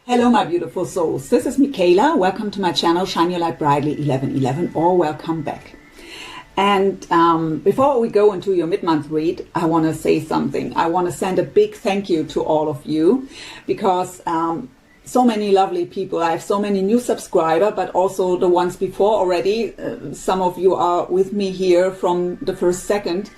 Hello my beautiful souls, this is Michaela. Welcome to my channel Shine Your Light Brightly 1111, or welcome back. And before we go into your mid-month read, I want to say something. I want to send a big thank you to all of you, because so many lovely people. I have so many new subscribers, but also the ones before already. Some of you are with me here from the first second,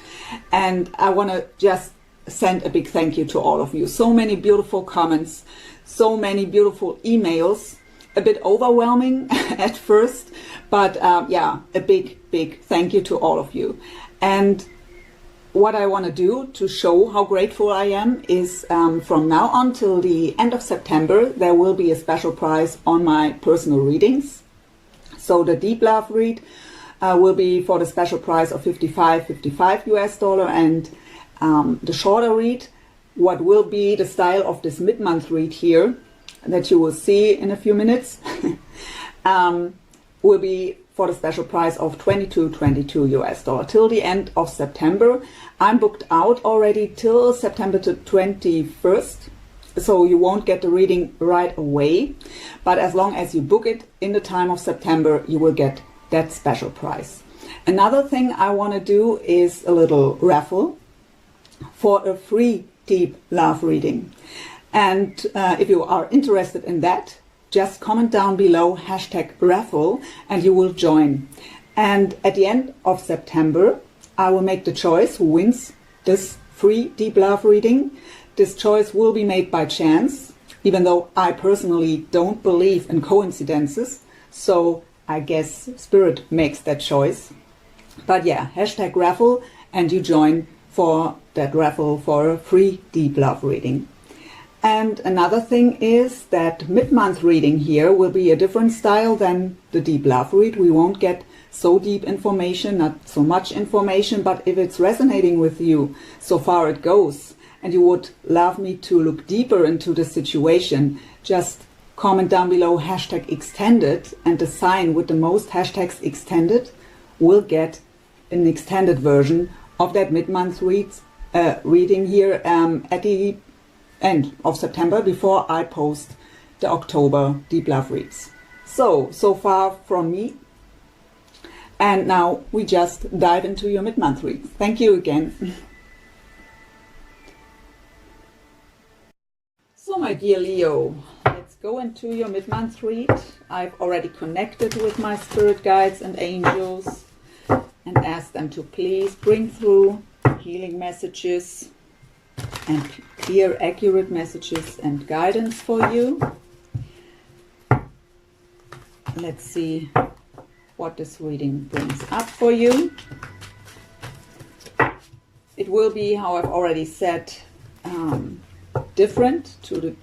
and I want to just send a big thank you to all of you. So many beautiful comments, so many beautiful emails, a bit overwhelming at first, but yeah, a big thank you to all of you. And what I want to do to show how grateful I am is from now on till the end of September, there will be a special price on my personal readings. So the Deep Love read will be for the special price of $55 US, and the shorter read, what will be the style of this mid-month read here, that you will see in a few minutes, will be for the special price of $22 US till the end of September. I'm booked out already till September the 21st, so you won't get the reading right away, but as long as you book it in the time of September, you will get that special price. Another thing I want to do is a little raffle for a free deep love reading. And if you are interested in that, just comment down below #raffle and you will join. And at the end of September, I will make the choice who wins this free deep love reading. This choice will be made by chance, even though I personally don't believe in coincidences. So I guess Spirit makes that choice. But yeah, #raffle and you join for that raffle for a free deep love reading. And another thing is that mid-month reading here will be a different style than the deep love read. We won't get so deep information, not so much information, but if it's resonating with you, so far it goes, and you would love me to look deeper into the situation, just comment down below #extended, and the sign with the most hashtags extended will get an extended version of that mid-month reading here at the end of September, before I post the October Deep Love reads. So far from me. And now we just dive into your mid-month reads. Thank you again. So my dear Leo, let's go into your mid-month read. I've already connected with my spirit guides and angels and asked them to please bring through healing messages and clear, accurate messages and guidance for you. Let's see what this reading brings up for you. It will be, how I've already said, different to the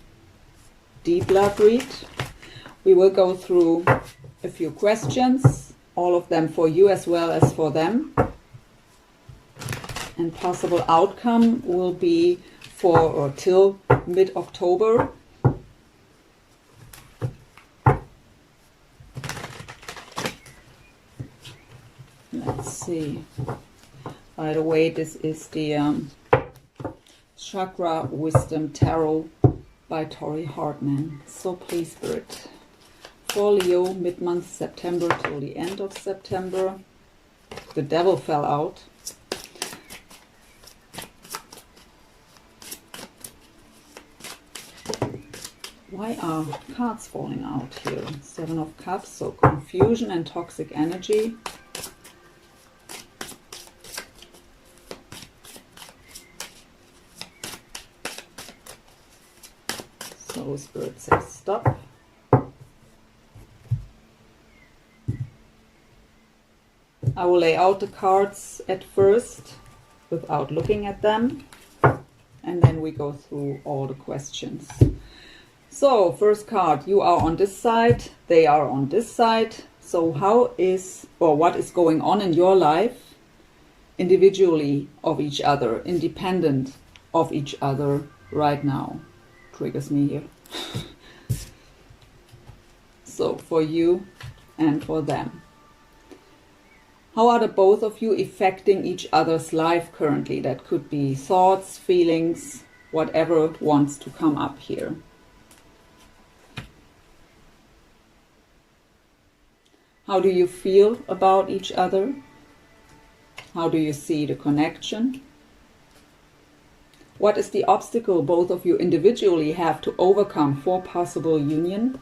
deep love read. We will go through a few questions, all of them for you as well as for them. And possible outcome will be for or till mid-October. Let's see. By the way, this is the Chakra Wisdom Tarot by Tori Hartman. So please, Spirit, for Leo, mid-month September till the end of September. The Devil fell out. Why are cards falling out here? 7 of Cups, so confusion and toxic energy. So Spirit says stop. I will lay out the cards at first without looking at them, and then we go through all the questions. So first card, you are on this side, they are on this side. So how is, or what is going on in your life individually of each other, independent of each other right now? Triggers me here. So for you and for them. How are the both of you affecting each other's life currently? That could be thoughts, feelings, whatever wants to come up here. How do you feel about each other? How do you see the connection? What is the obstacle both of you individually have to overcome for possible union?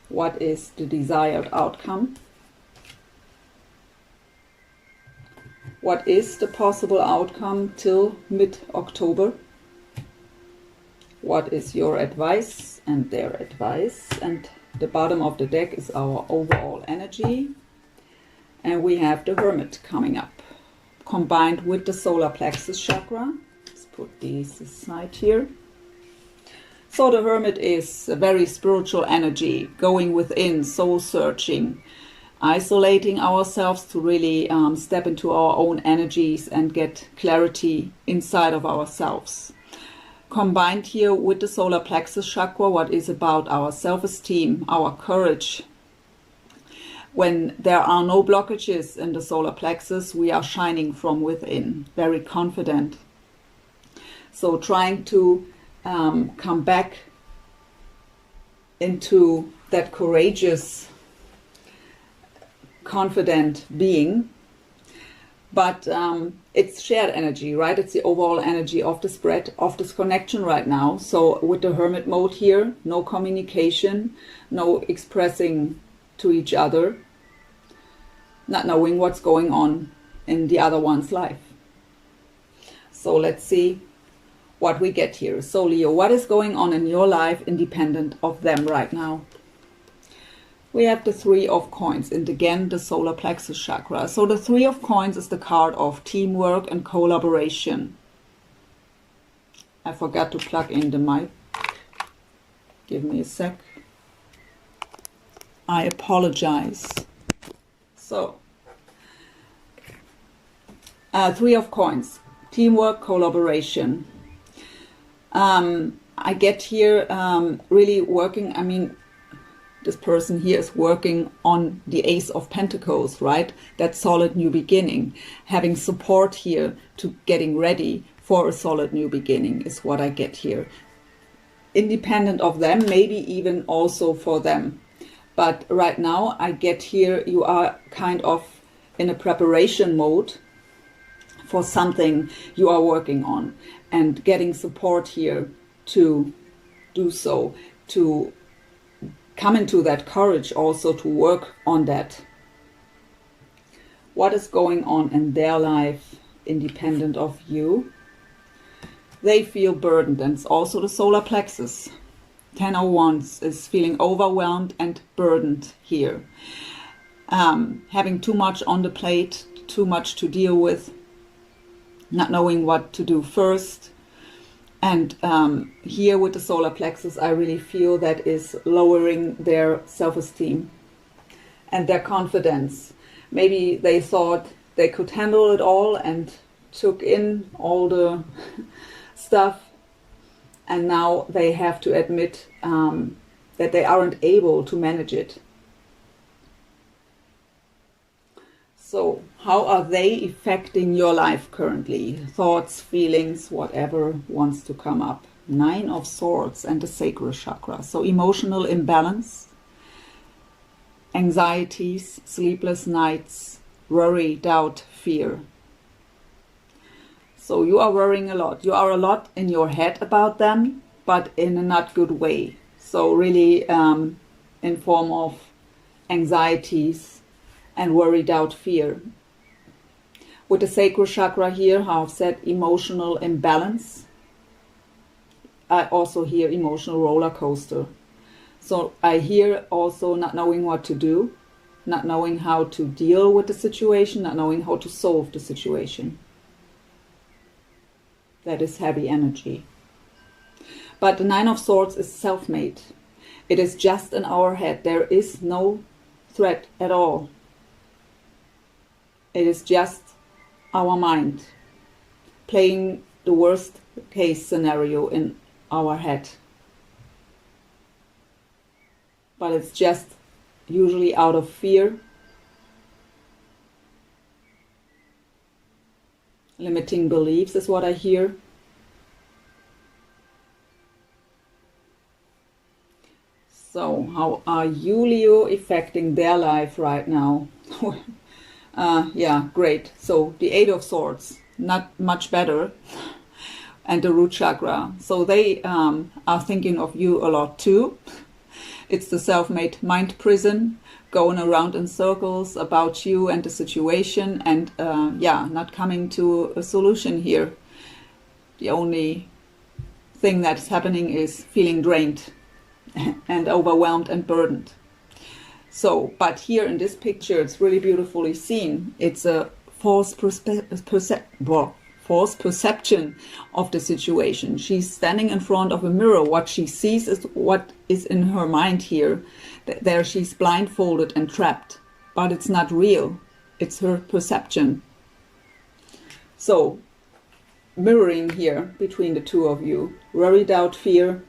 What is the desired outcome? What is the possible outcome till mid-October? What is your advice and their advice? And the bottom of the deck is our overall energy. And we have the Hermit coming up, combined with the solar plexus chakra. Let's put these aside here. So the Hermit is a very spiritual energy, going within, soul searching, isolating ourselves to really step into our own energies and get clarity inside of ourselves. Combined here with the solar plexus chakra, what is about our self-esteem, our courage. When there are no blockages in the solar plexus, we are shining from within, very confident. So trying to come back into that courageous, confident being. But it's shared energy, right? It's the overall energy of the spread of this connection right now. So with the Hermit mode here, no communication, no expressing to each other, not knowing what's going on in the other one's life. So let's see what we get here. So Leo, what is going on in your life independent of them right now? We have the Three of Coins and again the solar plexus chakra. So the Three of Coins is the card of teamwork and collaboration. I forgot to plug in the mic. Give me a sec. I apologize. So, Three of Coins, teamwork, collaboration. I get here really working, I mean, this person here is working on the Ace of Pentacles, right? That solid new beginning. Having support here to getting ready for a solid new beginning is what I get here. Independent of them, maybe even also for them. But right now I get here you are kind of in a preparation mode for something you are working on and getting support here to do so, to come into that courage also to work on that. What is going on in their life independent of you? They feel burdened, and it's also the solar plexus. 10 of Wands is feeling overwhelmed and burdened here. Having too much on the plate, too much to deal with, not knowing what to do first. And here with the solar plexus, I really feel that is lowering their self-esteem and their confidence. Maybe they thought they could handle it all and took in all the stuff, and now they have to admit that they aren't able to manage it. So how are they affecting your life currently? Thoughts, feelings, whatever wants to come up. 9 of Swords and the sacral chakra. So emotional imbalance, anxieties, sleepless nights, worry, doubt, fear. So you are worrying a lot. You are a lot in your head about them, but in a not good way. So really in form of anxieties and worry, doubt, fear. With the sacral chakra here, how I've said emotional imbalance. I also hear emotional roller coaster. So I hear also not knowing what to do, not knowing how to deal with the situation, not knowing how to solve the situation. That is heavy energy. But the 9 of Swords is self-made. It is just in our head. There is no threat at all. It is just our mind playing the worst case scenario in our head. But it's just usually out of fear, limiting beliefs is what I hear. So how are you, Leo, affecting their life right now? Yeah, great. So the Eight of Swords, not much better. And the root chakra. So they are thinking of you a lot too. It's the self-made mind prison, going around in circles about you and the situation, and yeah, not coming to a solution here. The only thing that's happening is feeling drained and overwhelmed and burdened. So, but here in this picture, it's really beautifully seen. It's a false perception of the situation. She's standing in front of a mirror. What she sees is what is in her mind here. There she's blindfolded and trapped, but it's not real. It's her perception. So, mirroring here between the two of you. Worry, doubt, fear,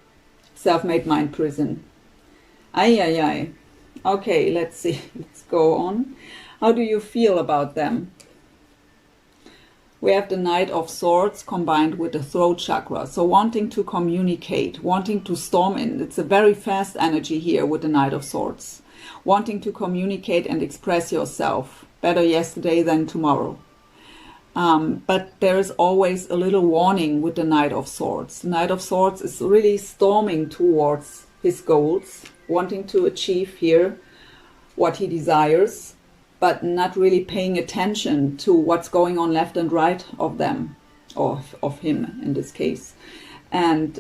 self-made mind prison. Ay, ay, ay. Okay, let's see. Let's go on. How do you feel about them? We have the Knight of Swords combined with the throat chakra. So wanting to communicate, wanting to storm in. It's a very fast energy here with the Knight of Swords. Wanting to communicate and express yourself. Better yesterday than tomorrow. But there is always a little warning with the Knight of Swords. The Knight of Swords is really storming towards his goals, wanting to achieve here what he desires, but not really paying attention to what's going on left and right of them, or of him in this case. And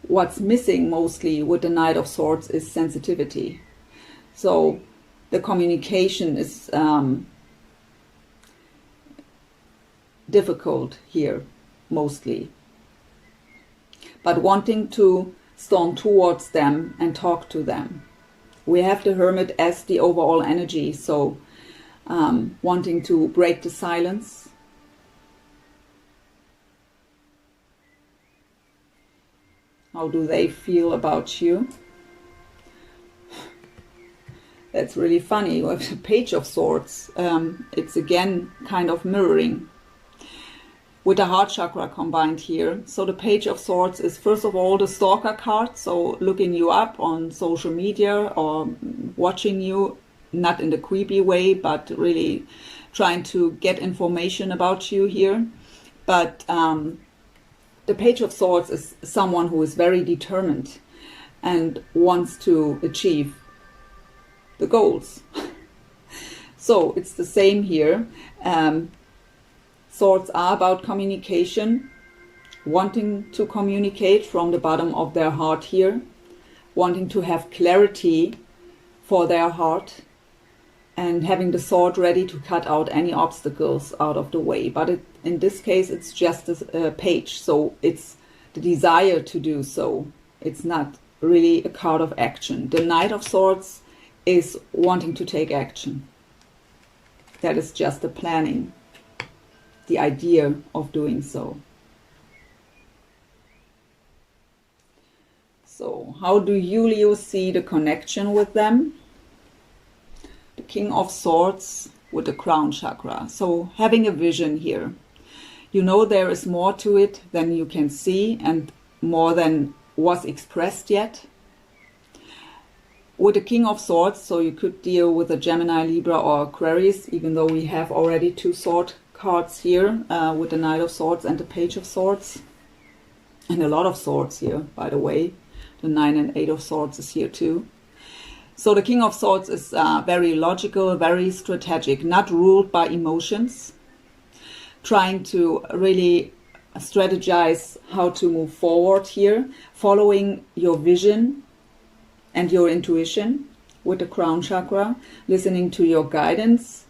what's missing mostly with the Knight of Swords is sensitivity. So the communication is difficult here, mostly. But wanting to storm towards them and talk to them. We have the Hermit as the overall energy, so wanting to break the silence. How do they feel about you? That's really funny. With the Page of Swords, it's again kind of mirroring with the heart chakra combined here. So the Page of Swords is first of all the stalker card, so looking you up on social media or watching you, not in the creepy way, but really trying to get information about you here. But the Page of Swords is someone who is very determined and wants to achieve the goals. So it's the same here. Swords are about communication, wanting to communicate from the bottom of their heart here, wanting to have clarity for their heart, and having the sword ready to cut out any obstacles out of the way. But in this case, it's just a page, so it's the desire to do so. It's not really a card of action. The Knight of Swords is wanting to take action. That is just the planning, the idea of doing so. So how do you, Leo, see the connection with them? The King of Swords with the crown chakra. So having a vision here. You know there is more to it than you can see and more than was expressed yet. With the King of Swords, so you could deal with a Gemini, Libra or Aquarius, even though we have already two sword cards here with the Knight of Swords and the Page of Swords. And a lot of swords here, by the way. The 9 and 8 of Swords is here too. So the King of Swords is very logical, very strategic, not ruled by emotions. Trying to really strategize how to move forward here, following your vision and your intuition with the crown chakra, listening to your guidance,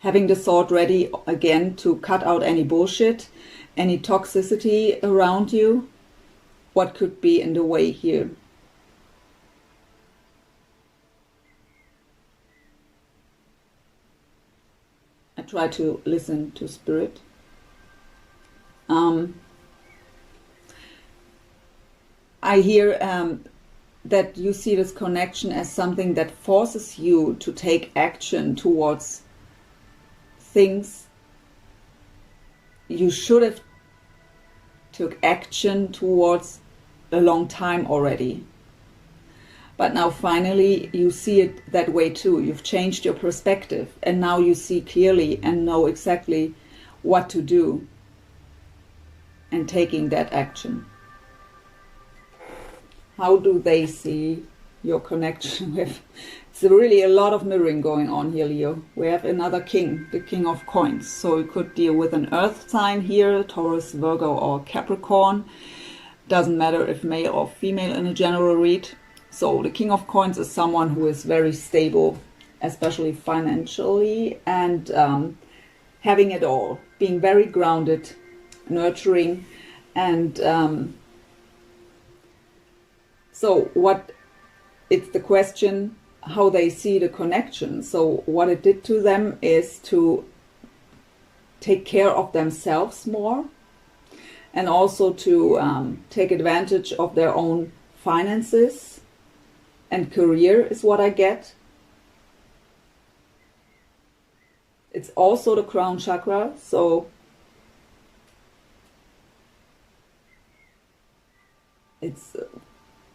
having the sword ready again to cut out any bullshit, any toxicity around you, what could be in the way here. I try to listen to spirit. I hear that you see this connection as something that forces you to take action towards things you should have took action towards a long time already. But now finally you see it that way too. You've changed your perspective and now you see clearly and know exactly what to do and taking that action. How do they see your connection with? It's really a lot of mirroring going on here, Leo. We have another king, the king of coins. So you could deal with an earth sign here, Taurus, Virgo or Capricorn. Doesn't matter if male or female in a general read. So the king of coins is someone who is very stable, especially financially, and having it all, being very grounded, nurturing, and so what, it's the question how they see the connection. So what it did to them is to take care of themselves more, and also to take advantage of their own finances and career is what I get. It's also the crown chakra, so it's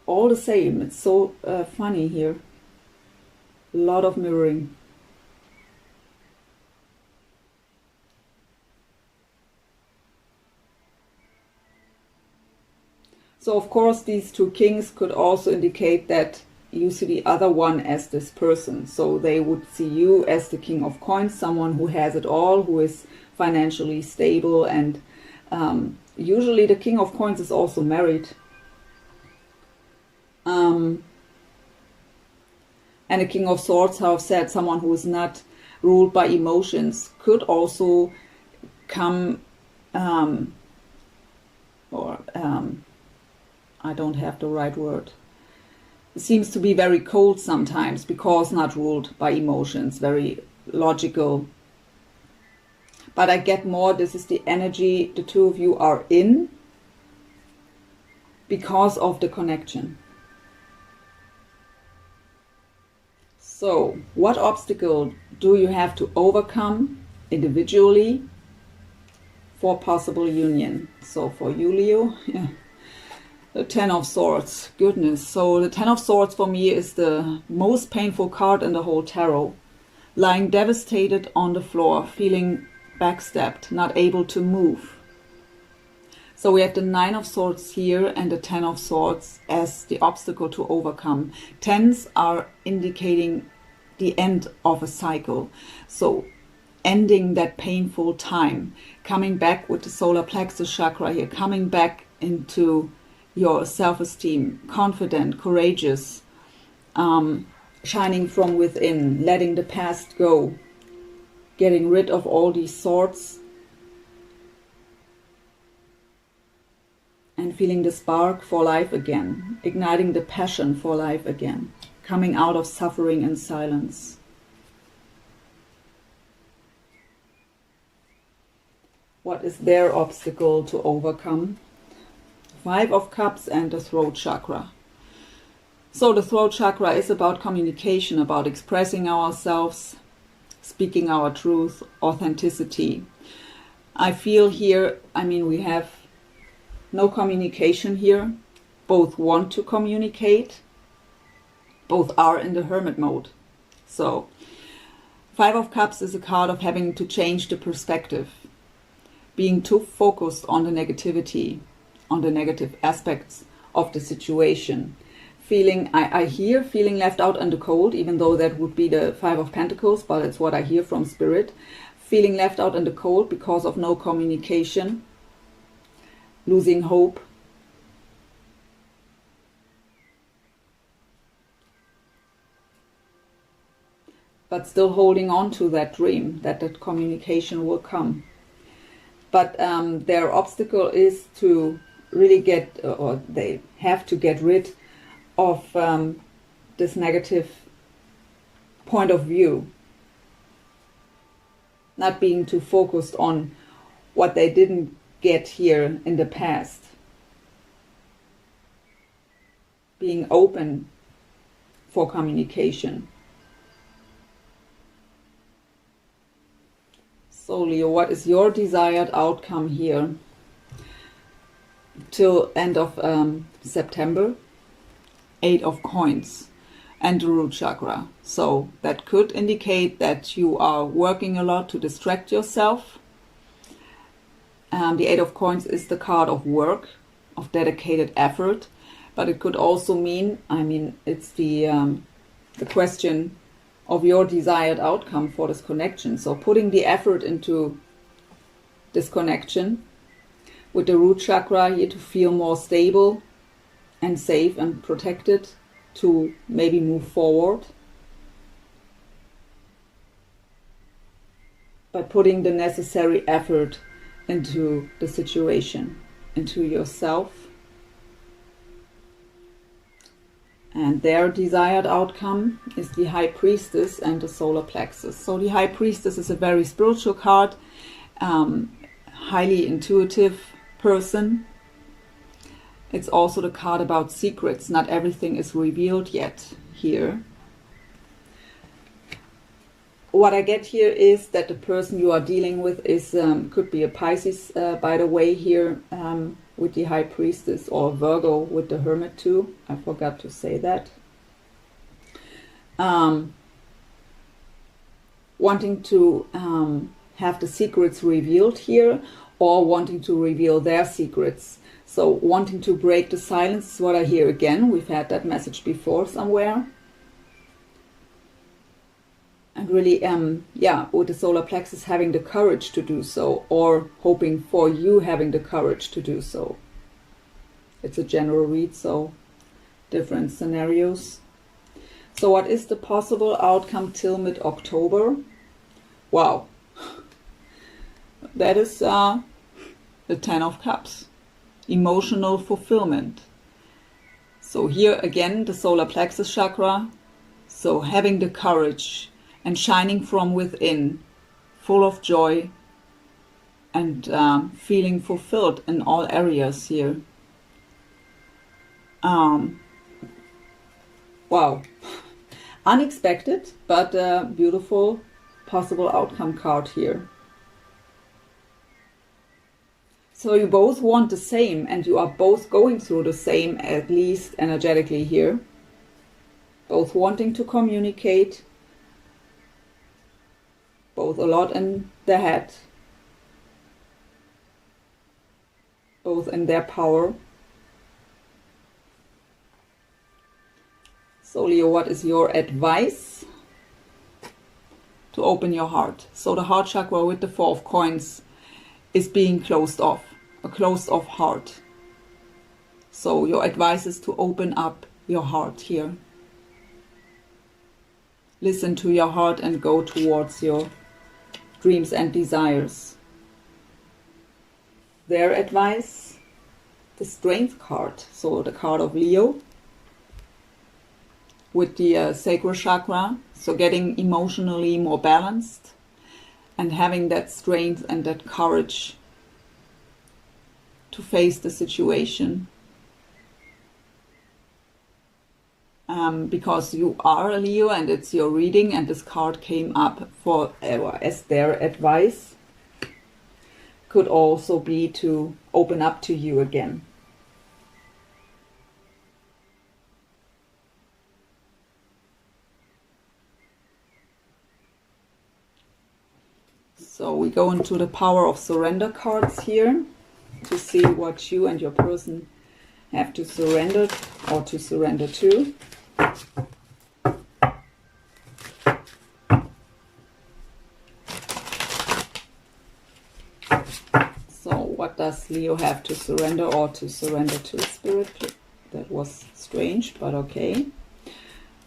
all the same. It's so funny here. A lot of mirroring. So of course these two kings could also indicate that you see the other one as this person. So they would see you as the king of coins, someone who has it all, who is financially stable, and usually the king of coins is also married. And the king of swords, how I've said, someone who is not ruled by emotions, could also come, I don't have the right word. It seems to be very cold sometimes because not ruled by emotions, very logical. But I get more, this is the energy the two of you are in because of the connection. So, what obstacle do you have to overcome individually for possible union? So for you, Leo, yeah. The Ten of Swords, goodness. So the Ten of Swords for me is the most painful card in the whole tarot. Lying devastated on the floor, feeling backstabbed, not able to move. So we have the Nine of Swords here and the Ten of Swords as the obstacle to overcome. Tens are indicating the end of a cycle. So ending that painful time, coming back with the solar plexus chakra here, coming back into your self-esteem, confident, courageous, shining from within, letting the past go, getting rid of all these swords, and feeling the spark for life again, igniting the passion for life again, coming out of suffering and silence. What is their obstacle to overcome? Five of Cups and the throat chakra. So the throat chakra is about communication, about expressing ourselves, speaking our truth, authenticity. I feel here, I mean, we have no communication here. Both want to communicate. Both are in the hermit mode. So Five of Cups is a card of having to change the perspective, being too focused on the negativity, on the negative aspects of the situation. Feeling, I hear feeling left out in the cold, even though that would be the Five of Pentacles, but it's what I hear from Spirit. Feeling left out in the cold because of no communication, losing hope. But still holding on to that dream, that that communication will come. But their obstacle is to really get, or they have to get rid of this negative point of view. Not being too focused on what they didn't get here in the past. Being open for communication. So Leo, what is your desired outcome here till end of September, 8 of coins and the root chakra. So that could indicate that you are working a lot to distract yourself. The 8 of coins is the card of work, of dedicated effort, but it could also mean, it's the question of your desired outcome for this connection. So putting the effort into this connection with the root chakra here to feel more stable and safe and protected, to maybe move forward by putting the necessary effort into the situation, into yourself. And their desired outcome is the High Priestess and the Solar Plexus. So the High Priestess is a very spiritual card, highly intuitive person. It's also the card about secrets. Not everything is revealed yet here. What I get here is that the person you are dealing with is could be a Pisces, by the way, here with the High Priestess, or Virgo with the Hermit too. I forgot to say that. Wanting to have the secrets revealed here, or wanting to reveal their secrets. So wanting to break the silence is what I hear again. We've had that message before somewhere. And really, with the solar plexus having the courage to do so, or hoping for you having the courage to do so. It's a general read, so different scenarios. So what is the possible outcome till mid-October? Wow. That is the 10 of Cups. Emotional fulfillment. So here again, the solar plexus chakra. So having the courage and shining from within, full of joy and feeling fulfilled in all areas here. Wow. Unexpected, but a beautiful possible outcome card here. So you both want the same, and you are both going through the same, at least energetically here. Both wanting to communicate, both a lot in their head, both in their power. So Leo, what is your advice to open your heart? So the heart chakra with the 4 of coins is being closed off, a closed off heart. So your advice is to open up your heart here. Listen to your heart and go towards your dreams and desires. Their advice, the Strength card, so the card of Leo with the sacral chakra, so getting emotionally more balanced and having that strength and that courage to face the situation. Because you are a Leo and it's your reading, and this card came up for as their advice. Could also be to open up to you again. So we go into the power of surrender cards here to see what you and your person have to surrender or to surrender to. So what does Leo have to surrender or to surrender to? Spirit? That was strange, but okay.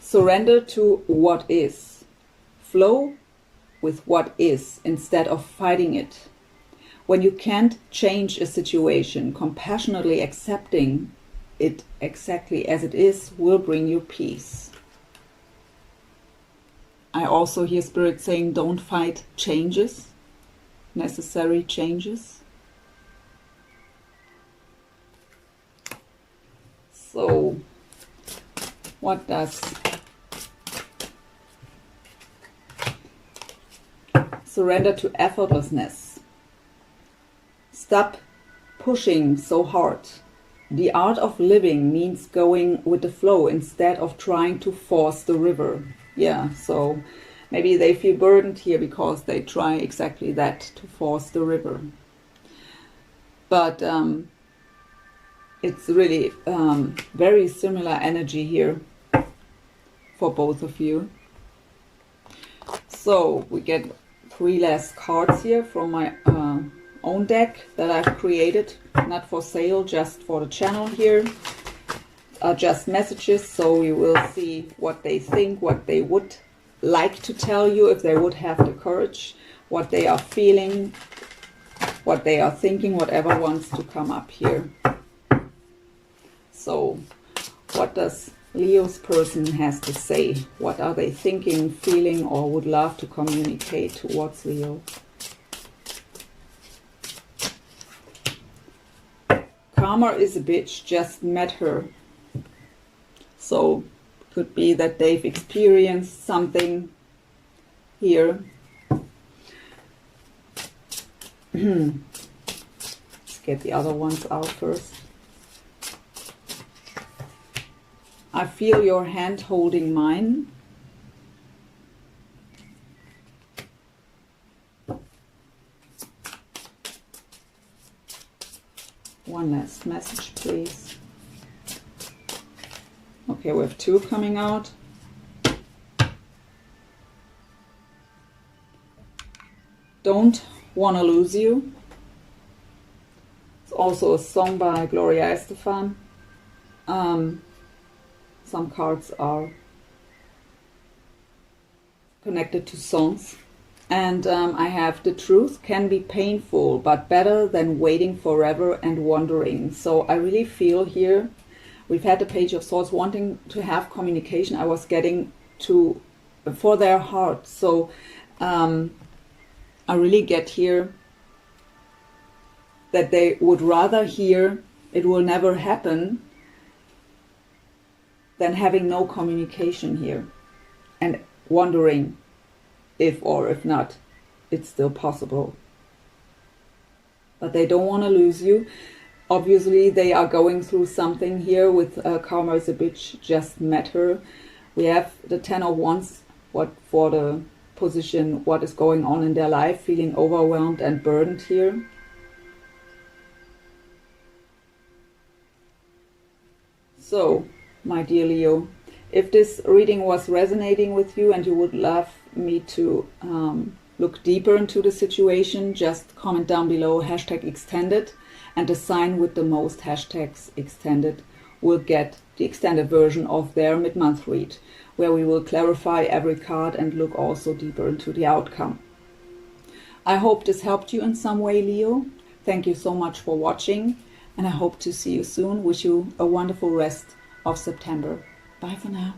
Surrender to what is. Flow with what is instead of fighting it. When you can't change a situation, compassionately accepting it exactly as it is will bring you peace. I also hear Spirit saying don't fight changes, necessary changes. So, what does surrender to effortlessness? Stop pushing so hard. The art of living means going with the flow instead of trying to force the river. Yeah, so maybe they feel burdened here because they try exactly that, to force the river. But it's really very similar energy here for both of you. So we get 3 last cards here from my own deck that I've created, not for sale, just for the channel here. Are just messages, so we will see what they think, what they would like to tell you if they would have the courage, what they are feeling, what they are thinking, whatever wants to come up here. So what does Leo's person has to say? What are they thinking, feeling, or would love to communicate towards Leo? Karma is a bitch, just met her. So could be that they've experienced something here. Let's get the other ones out first. I feel your hand holding mine. One last message, please. Okay, we have 2 coming out. Don't Wanna Lose You. It's also a song by Gloria Estefan. Some cards are connected to songs. And I have the truth can be painful, but better than waiting forever and wondering. So I really feel here, we've had the Page of Swords, wanting to have communication. I was getting to, for their heart. So I really get here that they would rather hear it will never happen than having no communication here and wondering if or if not it's still possible. But they don't want to lose you. Obviously they are going through something here with Karma is a bitch, just met her. We have the 10 of Wands, what for the position, what is going on in their life, feeling overwhelmed and burdened here. So, my dear Leo, if this reading was resonating with you and you would love me to look deeper into the situation, just comment down below #extended, and the sign with the most hashtags extended will get the extended version of their mid-month read, where we will clarify every card and look also deeper into the outcome. I hope this helped you in some way, Leo. Thank you so much for watching, and I hope to see you soon. Wish you a wonderful rest of September. Bye for now.